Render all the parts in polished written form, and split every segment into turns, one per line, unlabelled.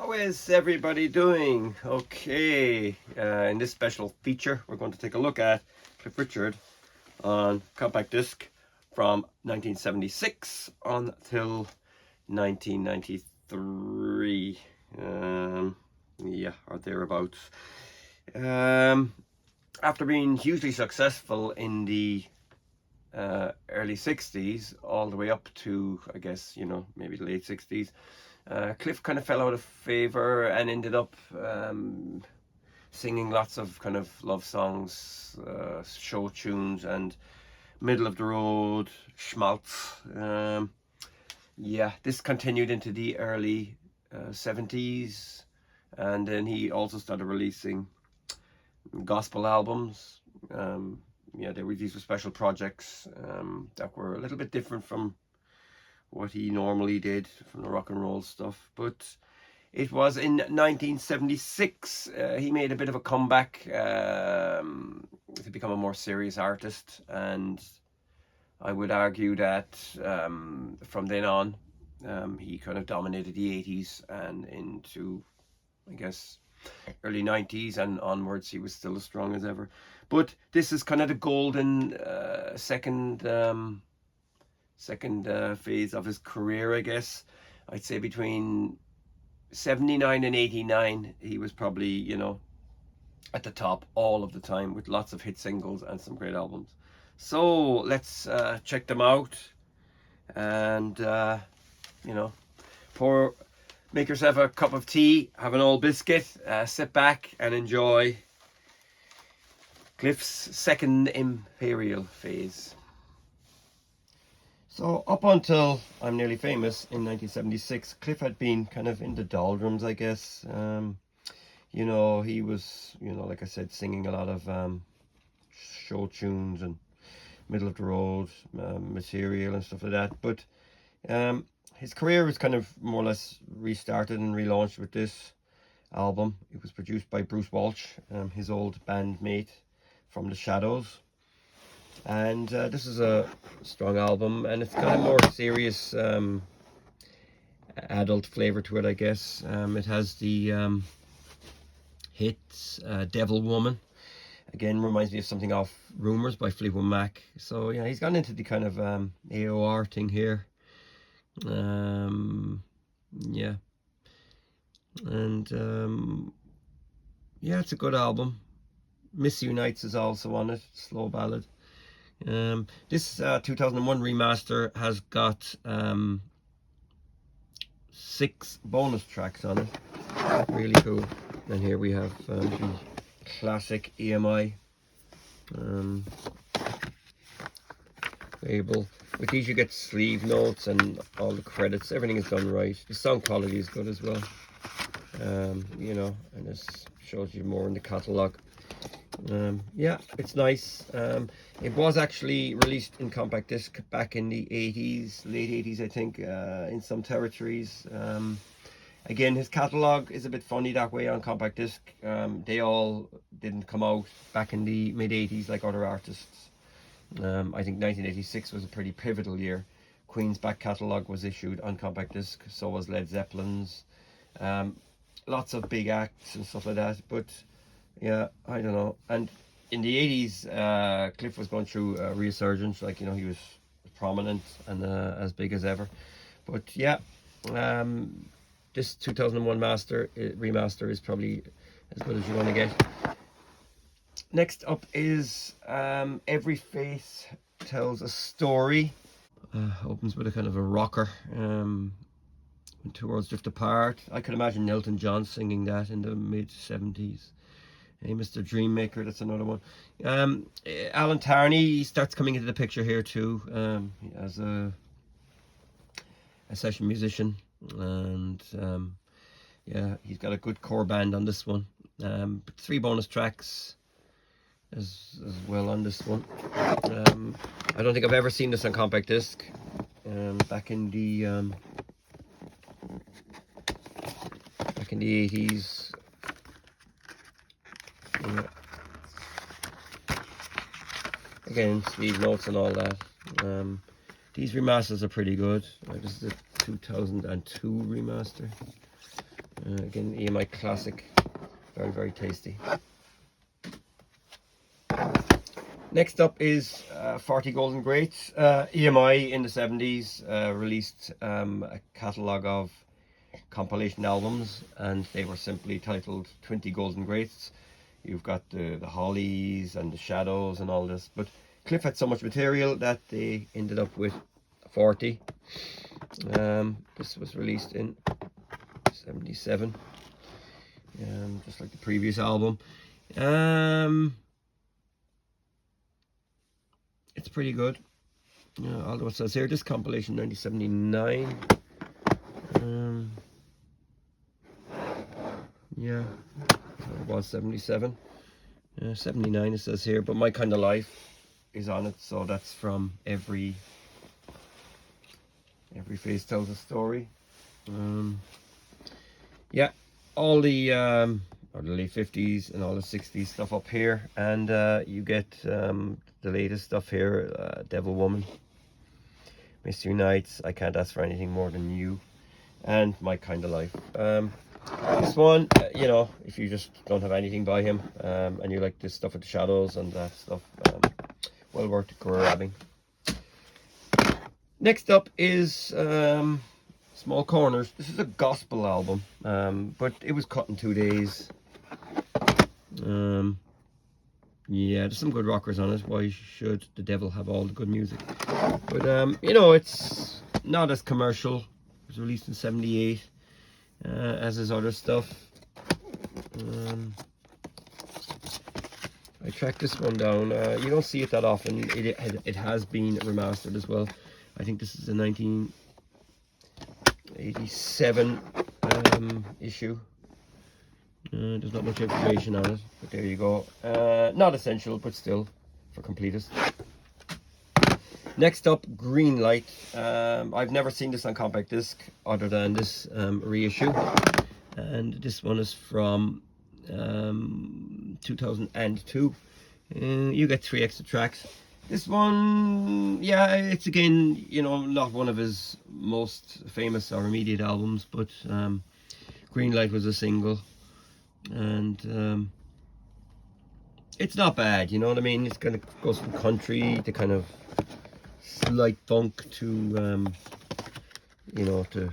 How is everybody doing? Okay, in this special feature, we're going to take a look at Cliff Richard on compact disc from 1976 until 1993. Yeah, or thereabouts. After being hugely successful in the early 60s, all the way up to, I guess, maybe the late 60s, Cliff kind of fell out of favor and ended up singing lots of kind of love songs, show tunes, and middle of the road schmaltz. Yeah, this continued into the early 70s, and then he also started releasing gospel albums. Yeah, these were special projects that were a little bit different from what he normally did from the rock and roll stuff. But it was in 1976 he made a bit of a comeback to become a more serious artist, and I would argue that from then on he kind of dominated the 80s and into, I guess, early 90s and onwards. He was still as strong as ever. But this is kind of the golden second phase of his career, I guess. I'd say between 79 and 89 he was probably, at the top all of the time, with lots of hit singles and some great albums. So let's check them out, and make yourself a cup of tea, have an old biscuit, sit back and enjoy Cliff's second imperial phase. So up until I'm Nearly Famous in 1976, Cliff had been kind of in the doldrums, I guess. He was, like I said, singing a lot of show tunes and middle of the road material and stuff like that. But his career was kind of more or less restarted and relaunched with this album. It was produced by Bruce Walsh, his old bandmate from the Shadows. And this is a strong album, and it's got a more serious adult flavor to it, I guess. It has the hits Devil Woman. Again, reminds me of something off Rumours by Fleetwood Mac. So yeah, he's gone into the kind of AOR thing here. Yeah, and yeah, it's a good album. Miss You Nights is also on it, slow ballad. This 2001 remaster has got 6 bonus tracks on it. Really cool. And here we have the classic EMI label. With these you get sleeve notes and all the credits. Everything is done right. The sound quality is good as well. And this shows you more in the catalogue. Yeah, it's nice. It was actually released in compact disc back in the 80s, late 80s, I think, in some territories. Again, his catalogue is a bit funny that way on compact disc. They all didn't come out back in the mid 80s like other artists. I think 1986 was a pretty pivotal year. Queen's back catalogue was issued on compact disc, so was Led Zeppelin's. Lots of big acts and stuff like that, but yeah, I don't know. And in the 80s, Cliff was going through a resurgence. Like, he was prominent and as big as ever. But yeah, this 2001 remaster is probably as good as you're going to get. Next up is Every Face Tells a Story. Opens with a kind of a rocker. When Two Worlds Drift Apart. I could imagine Elton John singing that in the mid-70s. Hey, Mr. Dreammaker, that's another one. Alan Tarney starts coming into the picture here too, as a session musician, and yeah, he's got a good core band on this one. 3 bonus tracks as well on this one. I don't think I've ever seen this on compact disc. Back in the 80s. Yeah. Again, sleeve notes and all that. These remasters are pretty good. This is a 2002 remaster. Again, EMI classic, very, very tasty. Next up is 40 Golden Greats. EMI in the 70s released a catalogue of compilation albums, and they were simply titled 20 Golden Greats. You've got the Hollies and the Shadows and all this, but Cliff had so much material that they ended up with 40. This was released in 77, just like the previous album. It's pretty good. Although it says here, this compilation 1979. Yeah, it was 77. 79 it says here, but My Kind of Life is on it, so that's from Every Face Tells a Story. Yeah, all the late 50s and all the 60s stuff up here, and you get the latest stuff here, Devil Woman, Mystery Nights, I Can't Ask for Anything More Than You, and My Kind of Life. This one, you know, if you just don't have anything by him, and you like this stuff with the shadows and that stuff, well worth grabbing. Next up is Small Corners. This is a gospel album, but it was cut in 2 days. Yeah, there's some good rockers on it. Why should the devil have all the good music? But you know, it's not as commercial. It was released in 78, as his other stuff. I tracked this one down. You don't see it that often. It has been remastered as well. I think this is a 1987 issue. There's not much information on it, but there you go. Not essential, but still for completists. Next up, Green Light. I've never seen this on compact disc other than this reissue, and this one is from 2002. You get 3 extra tracks. This one, yeah, it's again, you know, not one of his most famous or immediate albums, but Green Light was a single, and it's not bad, you know what I mean? It's kind of goes from country to kind of slight funk to you know, to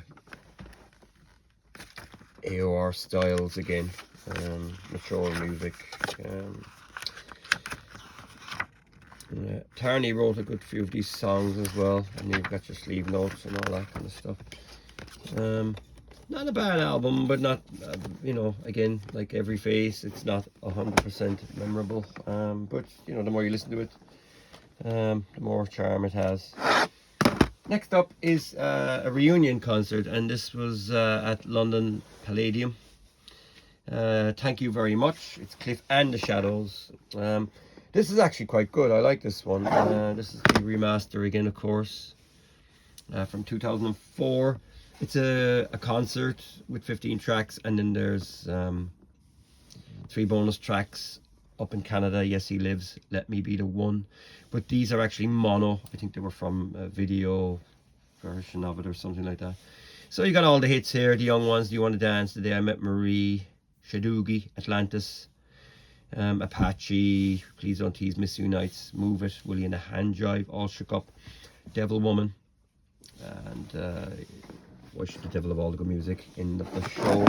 AOR styles again, mature music. Yeah, Tarney wrote a good few of these songs as well, and you've got your sleeve notes and all that kind of stuff. Not a bad album, but not, you know, again, like Every Face, it's not 100% memorable. But, you know, the more you listen to it, the more charm it has. Next up is a reunion concert, and this was at London Palladium. Thank You Very Much. It's Cliff and the Shadows. This is actually quite good. I like this one. This is the remaster again, of course, from 2004. It's a concert with 15 tracks, and then there's 3 bonus tracks up in Canada. Yes He Lives, Let Me Be the One. But these are actually mono. I think they were from a video version of it or something like that. So you got all the hits here. The Young Ones, Do You Want to Dance, The Day I Met Marie, Shadoogie, Atlantis, Apache, Please Don't Tease, Miss You Nights, Move It, Willie and the Hand Jive, All Shook Up, Devil Woman, and Why Should the Devil Have All the Good Music in the show.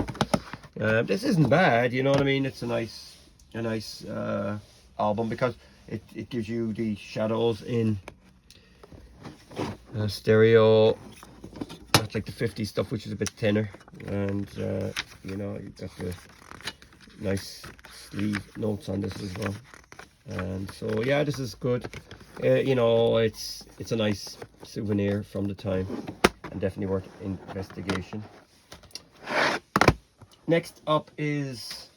This isn't bad, you know what I mean? It's a nice album because it gives you the Shadows in stereo. That's like the 50s stuff, which is a bit thinner, and you know, you've got the nice sleeve notes on this as well. And so yeah, this is good. You know, it's a nice souvenir from the time, and definitely worth investigation. Next up is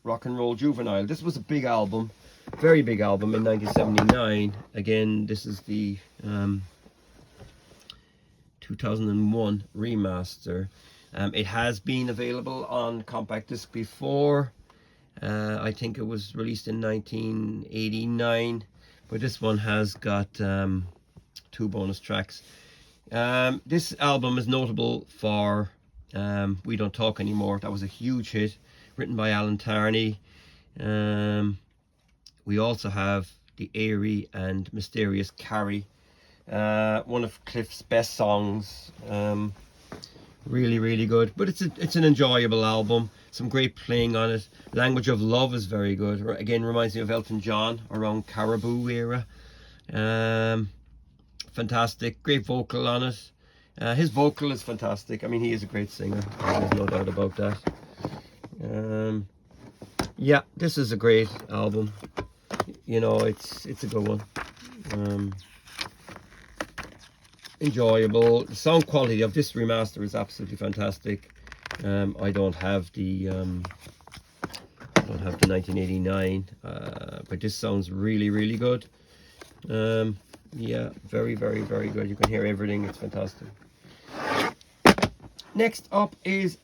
Rock and Roll Juvenile. This was a big album, very big album in 1979. Again, this is the 2001 remaster. It has been available on compact disc before. I think it was released in 1989, but this one has got 2 bonus tracks. This album is notable for We Don't Talk Anymore. That was a huge hit, written by Alan Tarney. We also have the airy and mysterious Carrie, one of Cliff's best songs. Really, really good. But it's an enjoyable album. Some great playing on it. Language of Love is very good. Again, reminds me of Elton John around Caribou era. Fantastic. Great vocal on it. His vocal is fantastic. I mean, he is a great singer. There's no doubt about that. Yeah, this is a great album. You know, it's a good one. Enjoyable. The sound quality of this remaster is absolutely fantastic. I don't have the 1989, but this sounds really, really good. Yeah, very, very, very good. You can hear everything. It's fantastic. Next up is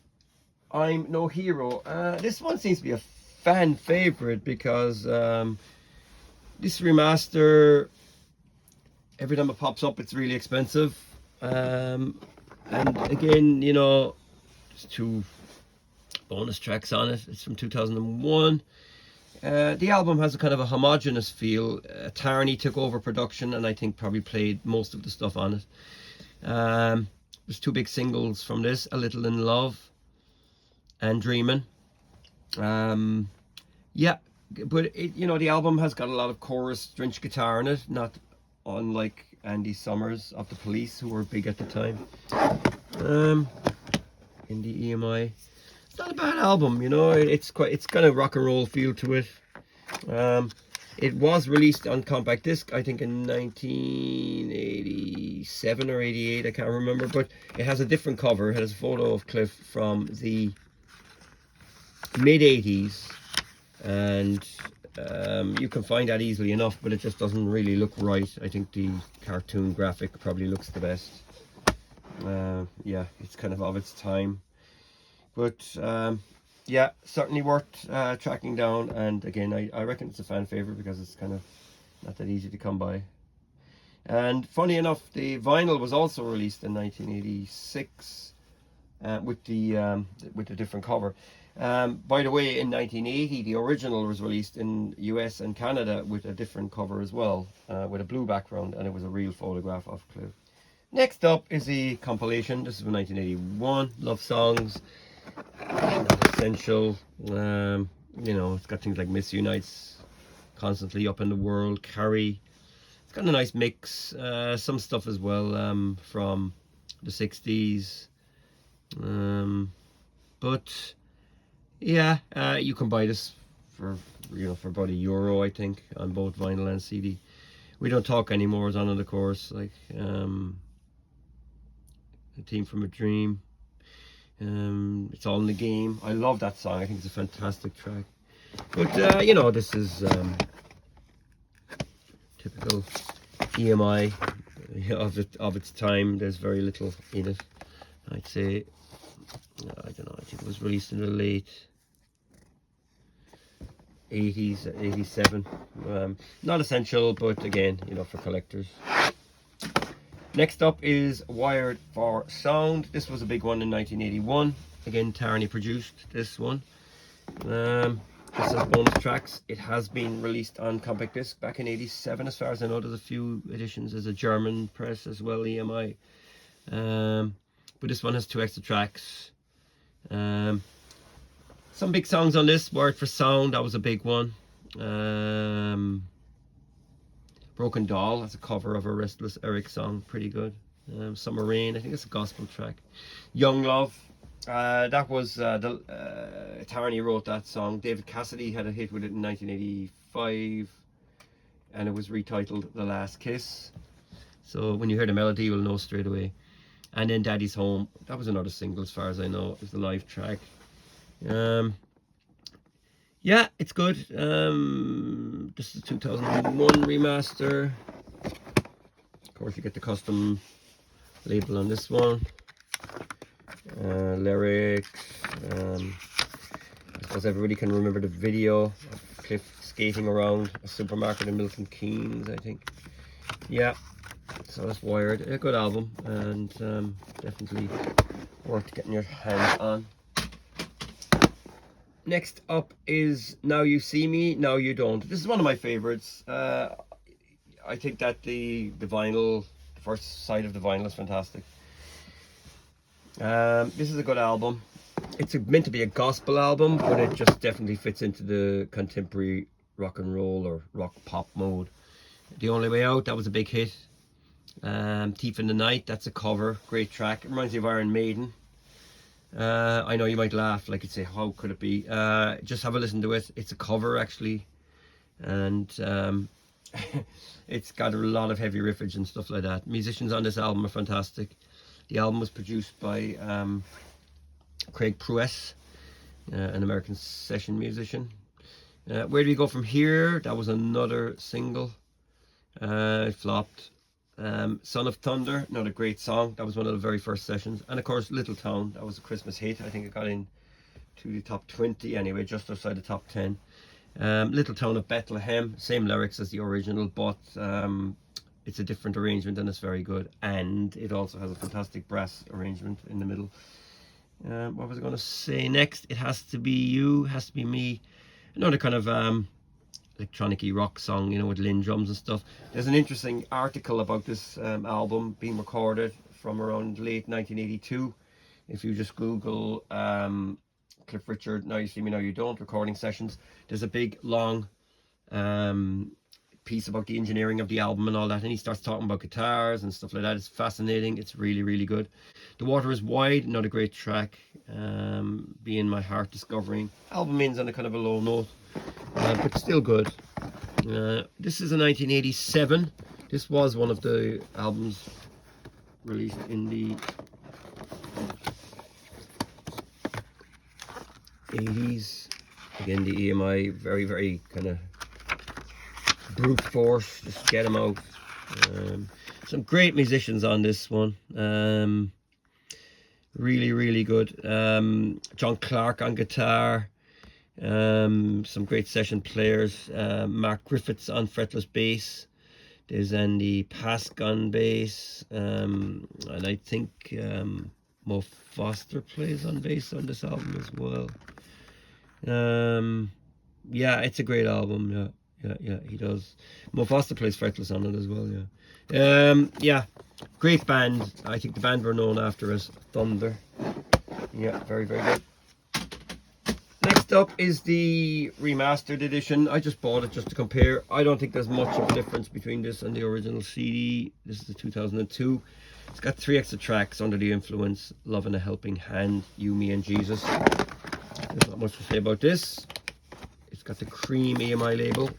I'm No Hero. This one seems to be a fan favorite because this remaster, every time it pops up, it's really expensive. And again, you know, there's 2 bonus tracks on it. It's from 2001. The album has a kind of a homogeneous feel. Tarney took over production and I think probably played most of the stuff on it. There's 2 big singles from this, A Little in Love and Dreamin'. Yeah, but you know, the album has got a lot of chorus drenched guitar in it, not unlike Andy Summers of The Police, who were big at the time. In the EMI, it's not a bad album, you know. It's kind of rock and roll feel to it. It was released on compact disc, I think in 1987 or 88, I can't remember, but it has a different cover. It has a photo of Cliff from the mid-80s, and you can find that easily enough, but it just doesn't really look right. I think the cartoon graphic probably looks the best. Yeah, it's kind of its time, but yeah, certainly worth tracking down. And again, I reckon it's a fan favorite because it's kind of not that easy to come by. And funny enough, the vinyl was also released in 1986 with the different cover. By the way, in 1980, the original was released in US and Canada with a different cover as well, with a blue background, and it was a real photograph of Cliff. Next up is the compilation. This is from 1981. Love songs, not essential. You know, it's got things like Miss You Nights, Constantly, Up in the World, Carrie. It's got a nice mix. Some stuff as well from the 60s. But yeah, you can buy this for, you know, for about €1, I think, on both vinyl and CD. We Don't Talk Anymore is on it, of course, like A Team from a Dream. It's All in the Game. I love that song. I think it's a fantastic track. But you know, this is typical EMI of its time. There's very little in it, I'd say. I don't know, I think it was released in the late 80s, 87. Not essential, but again, you know, for collectors. Next up is Wired for Sound. This was a big one in 1981. Again, Tarney produced this one. This has bonus tracks. It has been released on compact disc back in 87, as far as I know. There's a few editions. There's a German press as well, EMI. But this one has 2 extra tracks. Some big songs on this. Wired for Sound, that was a big one. Broken Doll, that's a cover of a Restless Eric song, pretty good. Summer Rain, I think it's a gospel track. Young Love, that was Tarney wrote that song. David Cassidy had a hit with it in 1985, and it was retitled The Last Kiss. So when you hear the melody, you'll know straight away. And then Daddy's Home, that was another single as far as I know. It was the live track. Yeah, it's good. This is a 2001 remaster. Of course, you get the custom label on this one. Lyrics. I suppose everybody can remember the video of Cliff skating around a supermarket in Milton Keynes, I think. Yeah, so that's Wired. A good album, and definitely worth getting your hands on. Next up is Now You See Me, Now You Don't. This is one of my favorites. I think that the vinyl, the first side of the vinyl is fantastic. This is a good album. It's meant to be a gospel album, but it just definitely fits into the contemporary rock and roll or rock pop mode. The Only Way Out, that was a big hit. Thief in the Night, that's a cover, great track. It reminds me of Iron Maiden. I know you might laugh, like you'd say, how could it be? Just have a listen to it. It's a cover actually, and it's got a lot of heavy riffage and stuff like that. Musicians on this album are fantastic. The album was produced by Craig Pruess, an American session musician. Where do we go from here? That was another single. It flopped. Son of Thunder, another great song. That was one of the very first sessions. And of course, Little Town, that was a Christmas hit. I think it got in to the top 20 anyway, just outside the top 10. Little Town of Bethlehem, same lyrics as the original, but it's a different arrangement and it's very good. And it also has a fantastic brass arrangement in the middle. What was I going to say next? It Has to Be You, Has to Be Me. Another kind of electronic-y rock song, you know, with Lynn drums and stuff. There's an interesting article about this album being recorded from around late 1982. If you just Google Cliff Richard, Now You See Me, Now You Don't, recording sessions, there's a big, long piece about the engineering of the album and all that, and he starts talking about guitars and stuff like that. It's fascinating. It's really, really good. The Water Is Wide, another great track. Being My Heart Discovering. Album ends on a kind of a low note, but still good. This is a 1987. This was one of the albums released in the 80s. Again, the EMI, very, very kind of brute force, just get them out. Some great musicians on this one. Really, really good. John Clark on guitar. Some great session players. Mark Griffiths on fretless bass. There's Andy Pask on bass. And I think Mo Foster plays on bass on this album as well. Yeah, it's a great album. Yeah, he does. Mo Foster plays fretless on it as well. Yeah, great band. I think the band were known after as Thunder. Yeah, very, very good. Next up is the remastered edition. I just bought it just to compare. I don't think there's much of a difference between this and the original CD. This is the 2002. It's got 3 extra tracks: Under the Influence, Love and a Helping Hand, You, Me and Jesus. There's not much to say about this. It's got the cream EMI label.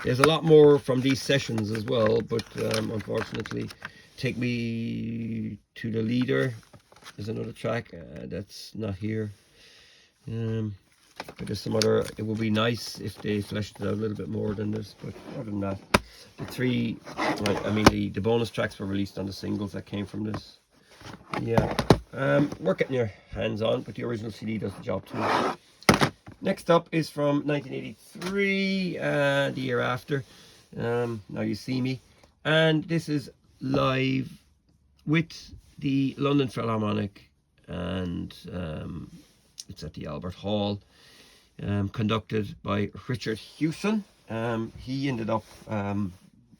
There's a lot more from these sessions as well, but unfortunately, Take Me to the Leader is another track that's not here. But there's some other. It would be nice if they fleshed it out a little bit more than this, but other than that, the bonus tracks were released on the singles that came from this. Yeah, worth getting your hands on, but the original CD does the job too. Next up is from 1983, the year after. Now You See Me, and this is live with the London Philharmonic, and it's at the Albert Hall, conducted by Richard Hewson. He ended up,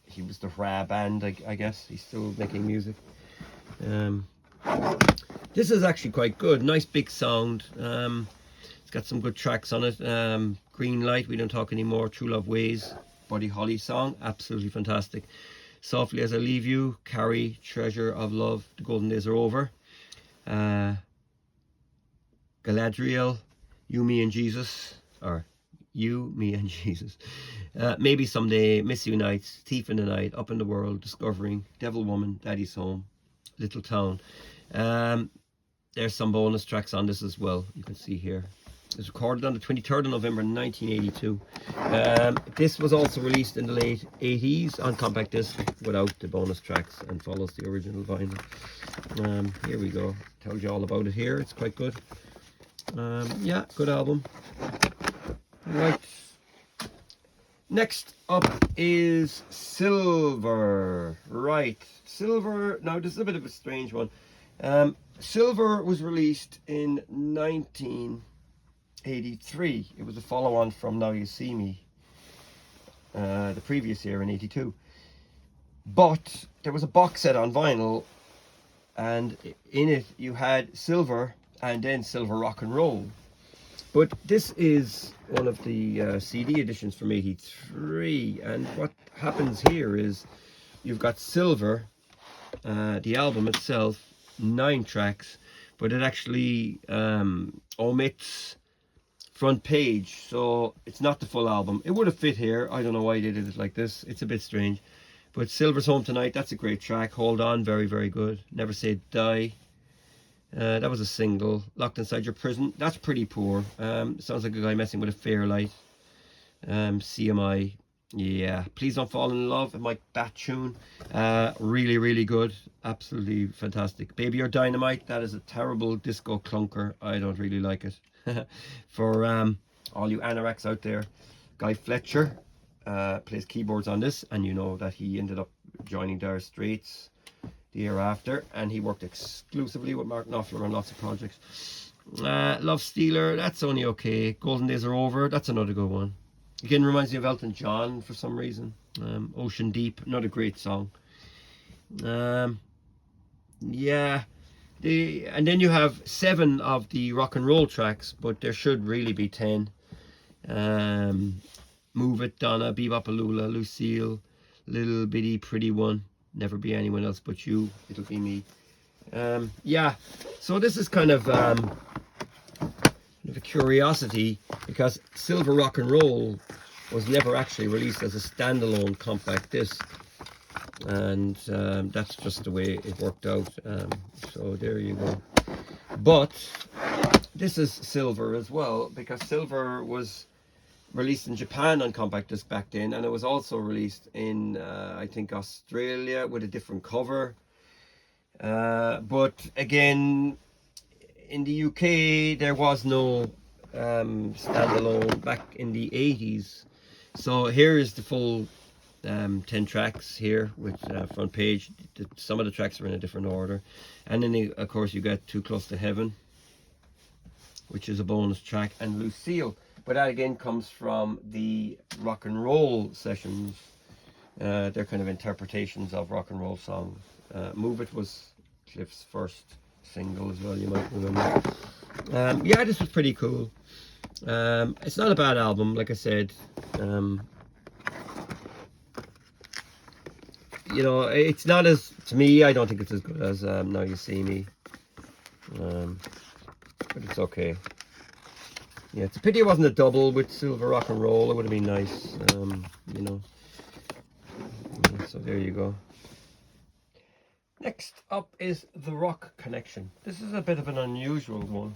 he was the Ra band, I guess. He's still making music. This is actually quite good. Nice big sound. It's got some good tracks on it. Green Light, We Don't Talk Anymore, True Love Ways, Buddy Holly song, absolutely fantastic. Softly As I Leave You, Carrie, Treasure of Love, The Golden Days Are Over. Galadriel, You, Me and Jesus, or You, Me and Jesus. Maybe Someday, Miss You Nights, Thief in the Night, Up in the World, Discovering, Devil Woman, Daddy's Home, Little Town. There's some bonus tracks on this as well, you can see here. It was recorded on the 23rd of November 1982. This was also released in the late 80s on compact disc without the bonus tracks and follows the original vinyl. Here we go. Tells you all about it here. It's quite good. Yeah, good album. Right. Next up is Silver. Right, Silver. Now this is a bit of a strange one. Silver was released in 1983. It was a follow-on from Now You See Me, the previous year in 82. But there was a box set on vinyl, and in it you had Silver and then Silver Rock and Roll. But this is one of the CD editions from 83, and what happens here is you've got Silver, the album itself, 9 tracks, but it actually omits front page, so it's not the full album. It would have fit here. I don't know why they did it like this. It's a bit strange. But Silver's Home Tonight, that's a great track. Hold On, very, very good. Never Say Die. That was a single. Locked Inside Your Prison, that's pretty poor. Sounds like a guy messing with a Fairlight. CMI, yeah. Please Don't Fall in Love, Mike, that tune, really, really good. Absolutely fantastic. Baby You're Dynamite, that is a terrible disco clunker. I don't really like it. For all you anoraks out there, Guy Fletcher plays keyboards on this, and you know that he ended up joining Dire Straits the year after, and he worked exclusively with Martin Knopfler on lots of projects. Love Stealer, that's only okay. Golden Days Are Over, that's another good one. Again, reminds me of Elton John for some reason. Ocean Deep, not a great song. Yeah, and then you have 7 of the rock and roll tracks, but there should really be 10. Move It, Donna, Bebopalula, Lucille, Little Bitty Pretty One, Never Be Anyone Else But You, It'll Be Me. Yeah, so this is kind of a curiosity, because Silver Rock and Roll was never actually released as a standalone compact disc, and that's just the way it worked out. So there you go. But this is Silver as well, because Silver was released in Japan on compact disc back then, and it was also released in I think Australia with a different cover. But again, in the UK there was no standalone back in the 80s. So here is the full 10 tracks here with front page. Some of the tracks are in a different order, and then of course you get Too Close to Heaven, which is a bonus track, and Lucille. But that again comes from the rock and roll sessions. They're kind of interpretations of rock and roll songs. Move It was Cliff's first single as well, you might remember. Yeah, this was pretty cool. It's not a bad album, like I said. You know, it's not as, to me, I don't think it's as good as Now You See Me. But it's okay. Yeah, it's a pity it wasn't a double with Silver Rock and Roll. It would have been nice, you know. So there you go. Next up is The Rock Connection. This is a bit of an unusual one.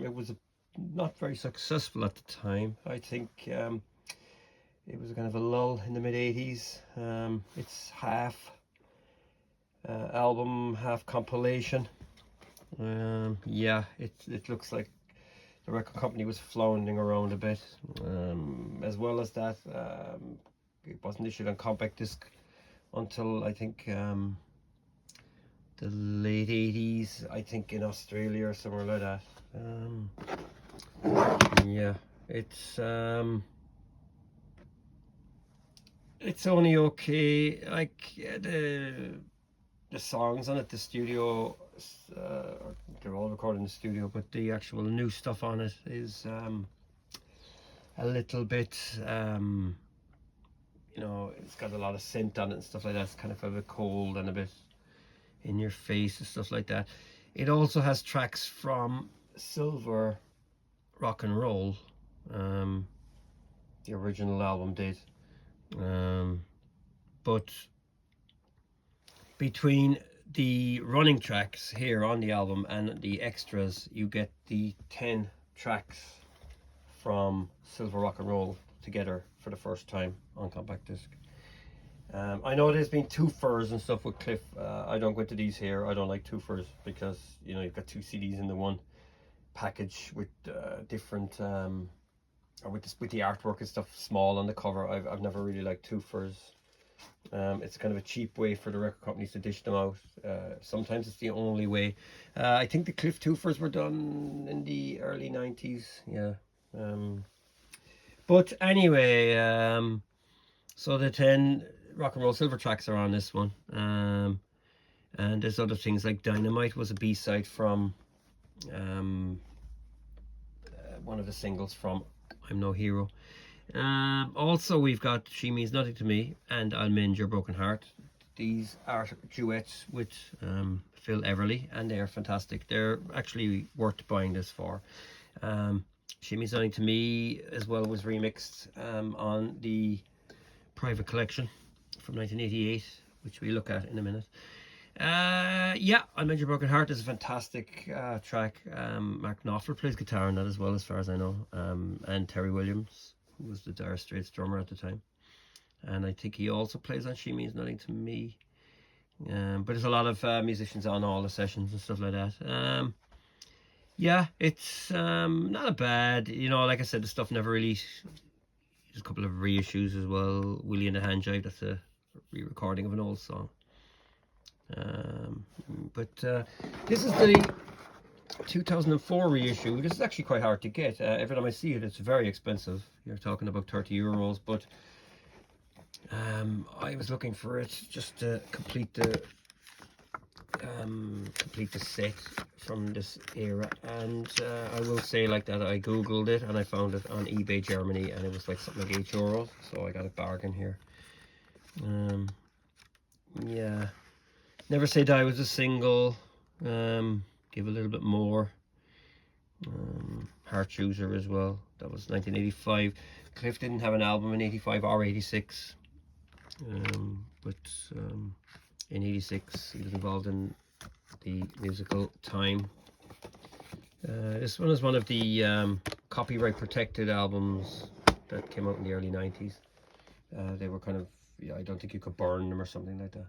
It was not very successful at the time. I think it was kind of a lull in the mid-80s. It's half album, half compilation. Yeah, it looks like the record company was floundering around a bit. As well as that, it wasn't issued on compact disc until I think the late 80s, I think in Australia or somewhere like that. Yeah, it's only okay. Like the songs on it, the studio, they're all recorded in the studio, but the actual new stuff on it is a little bit, you know, it's got a lot of scent on it and stuff like that. It's kind of a bit cold and a bit in your face and stuff like that. It also has tracks from Silver Rock and Roll, the original album did, but between the running tracks here on the album and the extras, you get the 10 tracks from Silver Rock and Roll together for the first time on compact disc. I know there's been twofers and stuff with Cliff. I don't go into these here. I don't like twofers because, you know, you've got 2 CDs in the one package with different or with the artwork and stuff small on the cover. I've never really liked twofers. It's kind of a cheap way for the record companies to dish them out. Sometimes it's the only way. I think the Cliff twofers were done in the early 90s. Yeah. But anyway, so the 10 rock and roll silver tracks are on this one. And there's other things like Dynamite was a B-side from one of the singles from I'm No Hero. Also, we've got She Means Nothing to Me and I'll Mend Your Broken Heart. These are duets with Phil Everly, and they're fantastic. They're actually worth buying this for. She Means Nothing to Me as well was remixed on the Private Collection from 1988, which we look at in a minute. Yeah, I'll Mend Your Broken Heart is a fantastic track. Mark Knopfler plays guitar on that as well, as far as I know, and Terry Williams, who was the Dire Straits drummer at the time, and I think he also plays on She Means Nothing to Me. But there's a lot of musicians on all the sessions and stuff like that. Yeah, it's not a bad, like I said, the stuff never really. There's a couple of reissues as well. Willie and the Hand Jive, that's a re-recording of an old song. But this is the 2004 reissue. This is actually quite hard to get. Every time I see it, it's very expensive. You're talking about 30 euros, but I was looking for it just to complete the set from this era, and I will say like that, I googled it and I found it on eBay Germany, and it was like something like €8, so I got a bargain here. Yeah, Never Say Die was a single. Give a little bit more. Heart Chooser as well, that was 1985. Cliff didn't have an album in 85 or 86, but in 86 he was involved in the musical Time. This one is one of the copyright protected albums that came out in the early 90s. They were kind of, I don't think you could burn them or something like that.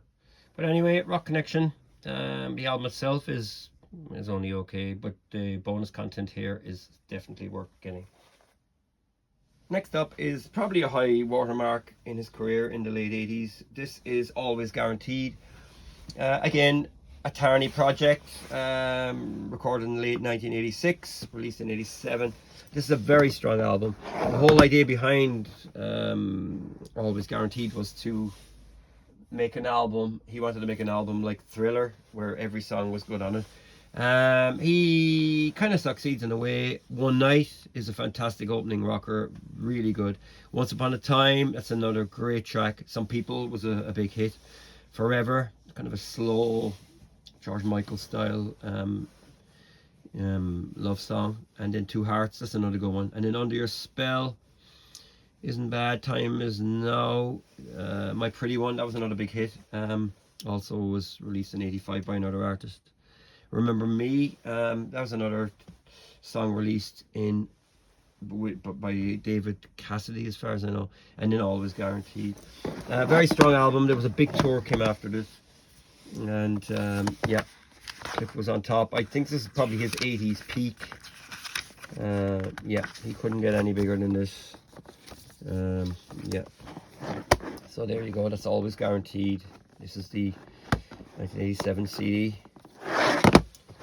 But anyway, Rock Connection, the album itself is only okay, but the bonus content here is definitely worth getting. Next up is probably a high watermark in his career in the late 80s. This is Always Guaranteed. Again, a Tarney project, recorded in late 1986, released in 87. This is a very strong album. The whole idea behind Always Guaranteed was to make an album. He wanted to make an album like Thriller, where every song was good on it. He kind of succeeds in a way. One Night is a fantastic opening rocker, really good. Once Upon a Time, that's another great track. Some People was a big hit. Forever, kind of a slow George Michael style love song. And then Two Hearts, that's another good one. And then Under Your Spell isn't bad. Time Is Now, My Pretty One, that was another big hit. Also was released in 85 by another artist. Remember Me, that was another song released by David Cassidy, as far as I know. And then Always Guaranteed. Very strong album. There was a big tour came after this, and yeah, Cliff was on top. I think this is probably his 80s peak. Yeah, he couldn't get any bigger than this. Yeah, so there you go, that's Always Guaranteed. This is the 1987 CD.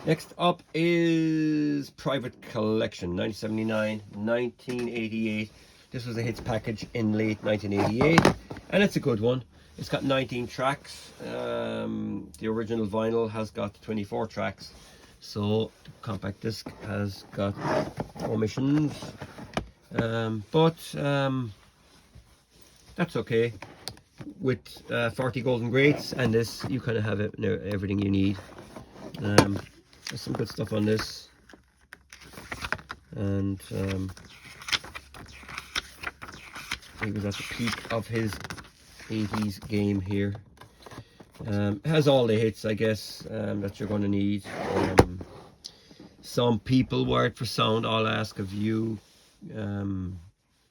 Next up is Private Collection, 1979, 1988. This was a hits package in late 1988, and it's a good one. It's got 19 tracks. The original vinyl has got 24 tracks, so the compact disc has got omissions, but that's okay. With 40 golden greats and this, you kind of have everything you need. There's some good stuff on this, and he was at the peak of his 80s game here. Has all the hits, I guess, that you're going to need. Some People, Wired for Sound, All I Ask of You,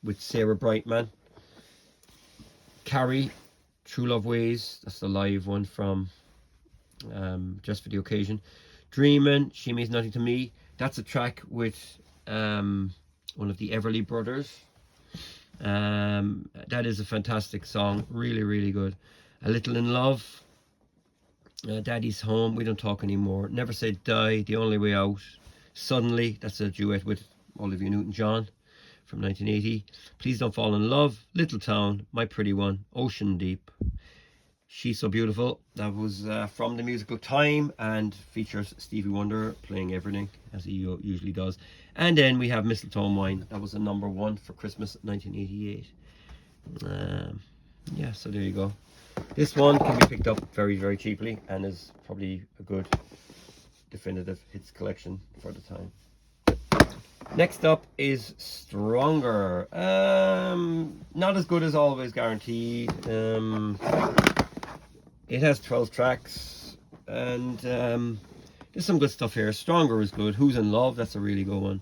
with Sarah Brightman. Carrie, True Love Ways, that's the live one from Just for the Occasion. Dreamin', She Means Nothing to Me, that's a track with one of the Everly brothers. That is a fantastic song, really, really good. A Little in Love, Daddy's Home, We Don't Talk Anymore, Never Say Die, The Only Way Out, Suddenly, that's a duet with Olivia Newton-John from 1980. Please Don't Fall in Love, Little Town, My Pretty One, Ocean Deep, She's So Beautiful. That was from the musical Time and features Stevie Wonder playing everything as he usually does. And then we have Mistletoe and Wine. That was a #1 for Christmas 1988. Yeah, so there you go. This one can be picked up very, very cheaply and is probably a good definitive hits collection for the time. Next up is Stronger. Not as good as Always Guaranteed. It has 12 tracks, and there's some good stuff here. Stronger is good. Who's in Love, that's a really good one.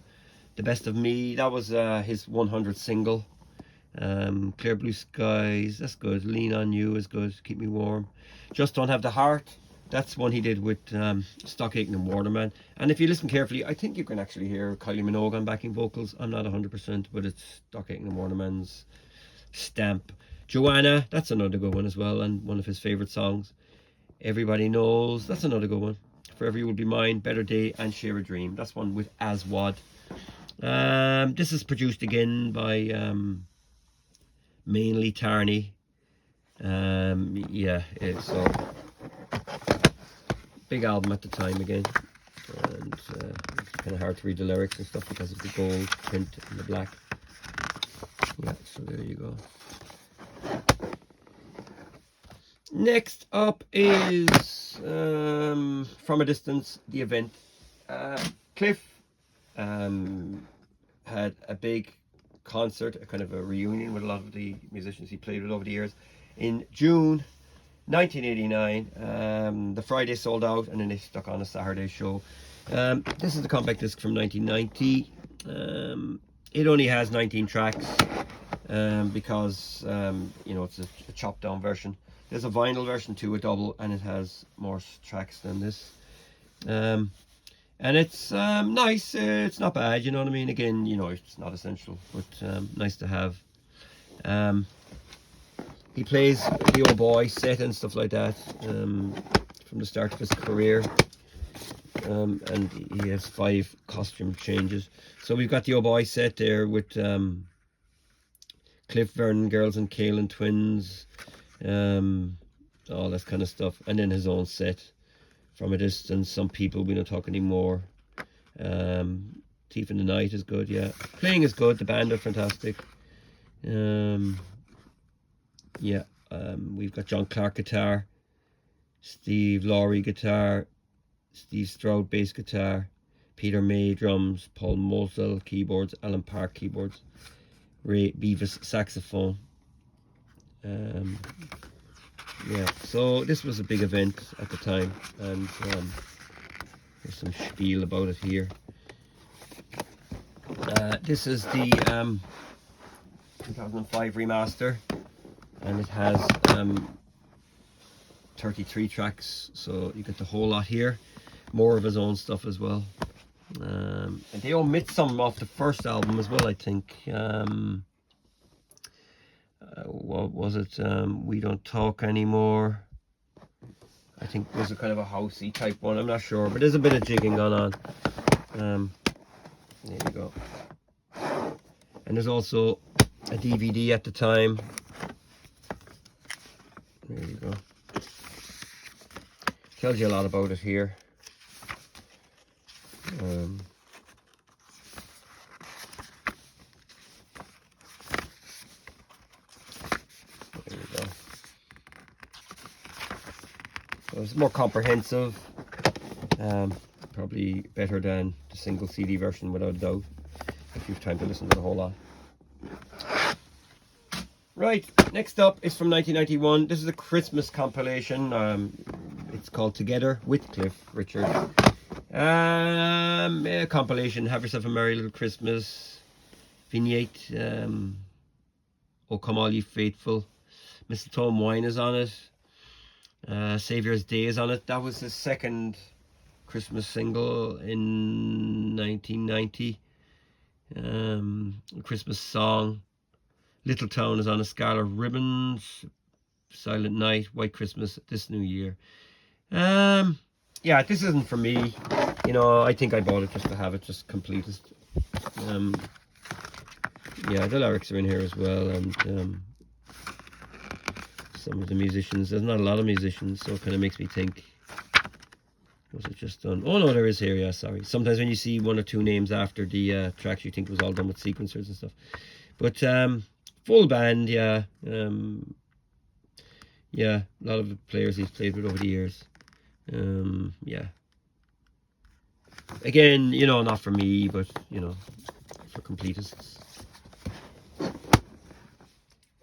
The Best of Me, that was his 100th single. Clear Blue Skies, that's good. Lean on You is good. Keep Me Warm. Just Don't Have the Heart, that's one he did with Stock Aitken and Waterman. And if you listen carefully, I think you can actually hear Kylie Minogue on backing vocals. I'm not 100%, but it's Stock Aitken and Waterman's stamp. Joanna, that's another good one as well, and one of his favourite songs. Everybody Knows, that's another good one. Forever You Will Be Mine, Better Day, and Share a Dream. That's one with Aswad. This is produced again by mainly Tarney. Yeah, so big album at the time again, and it's kind of hard to read the lyrics and stuff because of the gold print and the black. Yeah, so there you go. Next up is From a Distance, The Event. Cliff had a big concert, a kind of a reunion with a lot of the musicians he played with over the years in June 1989. The Friday sold out, and then they stuck on a Saturday show. This is the compact disc from 1990. It only has 19 tracks because you know, it's a chopped down version. There's a vinyl version too, a double, and it has more tracks than this. And it's nice. It's not bad, you know what I mean? Again, you know, it's not essential, but nice to have. He plays the old boy set and stuff like that from the start of his career. And he has 5 costume changes. So we've got the old boy set there with Cliff, Vernon, Girls and Kalen Twins, all this kind of stuff, and then his own set, From a Distance, Some People, We Don't Talk Anymore. Thief in the Night is good, yeah. Playing is good, the band are fantastic. Yeah, we've got John Clark guitar, Steve Laurie guitar, Steve Stroud bass guitar, Peter May drums, Paul Mosel keyboards, Alan Park keyboards, Ray Beavis saxophone. Yeah, so this was a big event at the time, and there's some spiel about it here. This is the 2005 remaster, and it has 33 tracks, so you get the whole lot here. More of his own stuff as well. And they omit some off the first album as well, I think. What was it? We Don't Talk Anymore. I think it was a kind of a housey type one, I'm not sure, but there's a bit of jigging going on. There you go. And there's also a DVD at the time. There you go. Tells you a lot about it here. There you go. So it's more comprehensive. Probably better than the single CD version, without a doubt, if you've time to listen to the whole lot. Right, next up is from 1991. This is a Christmas compilation. It's called Together with Cliff Richard. A compilation, Have Yourself a Merry Little Christmas. Vignette, Oh Come All Ye Faithful. Mistletoe and Wine is on it. Saviour's Day is on it. That was his second Christmas single in 1990. Christmas Song, Little Town is on a Scarlet Ribbons, Silent Night, White Christmas, This New Year. Yeah, this isn't for me. You know, I think I bought it just to have it just completed. Yeah, the lyrics are in here as well, and some of the musicians. There's not a lot of musicians, so it kind of makes me think, was it just done? Oh no, there is here. Yeah, sorry. Sometimes when you see one or two names after the tracks, you think it was all done with sequencers and stuff. But full band, yeah. Yeah, a lot of the players he's played with over the years. Yeah. Again, you know, not for me, but you know, for completists.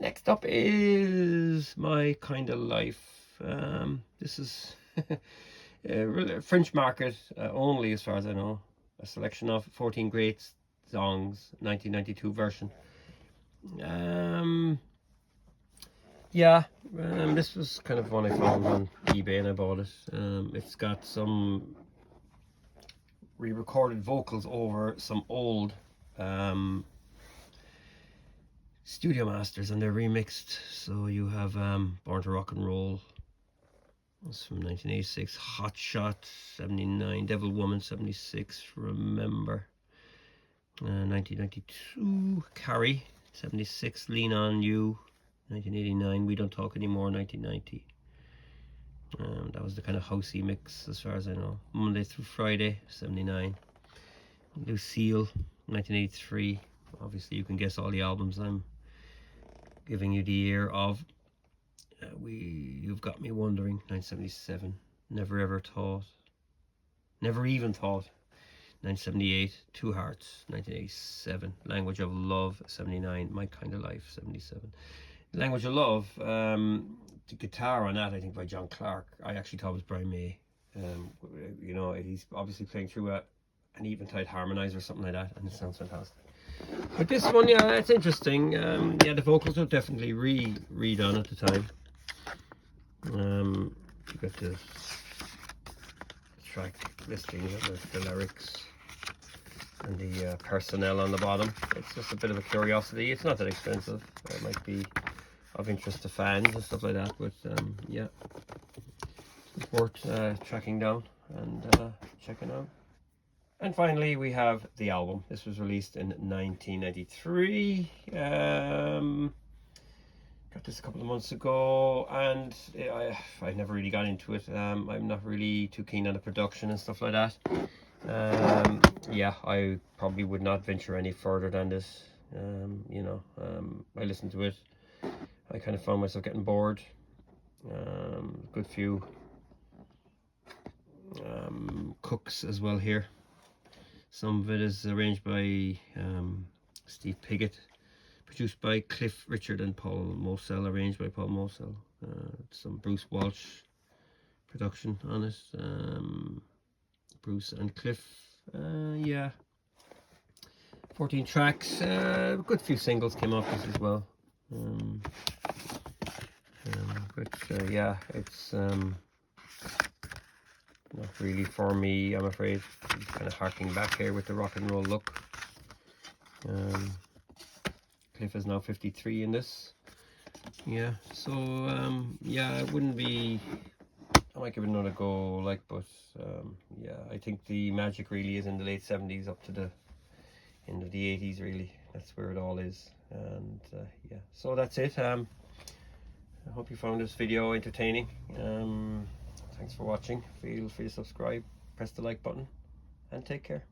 Next up is My Kind of Life. This is French market only, as far as I know. A selection of 14 great songs, 1992 version. Yeah, this was kind of one I found on eBay and I bought it. It's got some re-recorded vocals over some old studio masters, and they're remixed. So you have Born to Rock and Roll, it's from 1986, Hot Shot 79, Devil Woman 76, Remember 1992, Carrie 76, Lean On You 1989, We Don't Talk Anymore 1990. That was the kind of housey mix as far as I know. Monday Through Friday 79, Lucille 1983. Obviously you can guess all the albums I'm giving you the year of. You've Got Me Wondering 1977, Never Ever Thought, Never Even Thought 1978, Two Hearts 1987, Language of Love 79, My Kind of Life 77. Language of Love, the guitar on that I think by John Clark, I actually thought it was Brian May. You know, he's obviously playing through an Eventide harmonizer or something like that, and it sounds fantastic. But this one, yeah, it's interesting. Yeah, the vocals were definitely redone at the time. You got the track listings of the lyrics and the personnel on the bottom. It's just a bit of a curiosity. It's not that expensive. It might be of interest to fans and stuff like that, but yeah, it's worth tracking down and checking out. And finally we have the album. This was released in 1993. Got this a couple of months ago, and I never really got into it. I'm not really too keen on the production and stuff like that. Yeah, I probably would not venture any further than this. You know, I listened to it. I kind of found myself getting bored. Good few cooks as well here. Some of it is arranged by Steve Piggott, produced by Cliff Richard and Paul Moselle, arranged by Paul Moselle. Some Bruce Walsh production on it. Bruce and Cliff, yeah. 14 tracks, good few singles came off this as well. But yeah, it's not really for me, I'm afraid. I'm kind of harking back here with the rock and roll look. Cliff is now 53 in this. Yeah, so yeah, I wouldn't be, I might give it another go, like, but yeah, I think the magic really is in the late 70s up to the end of the 80s, really. That's where it all is. And yeah, so that's it. I hope you found this video entertaining. Thanks for watching. Feel free to subscribe, press the like button, and take care.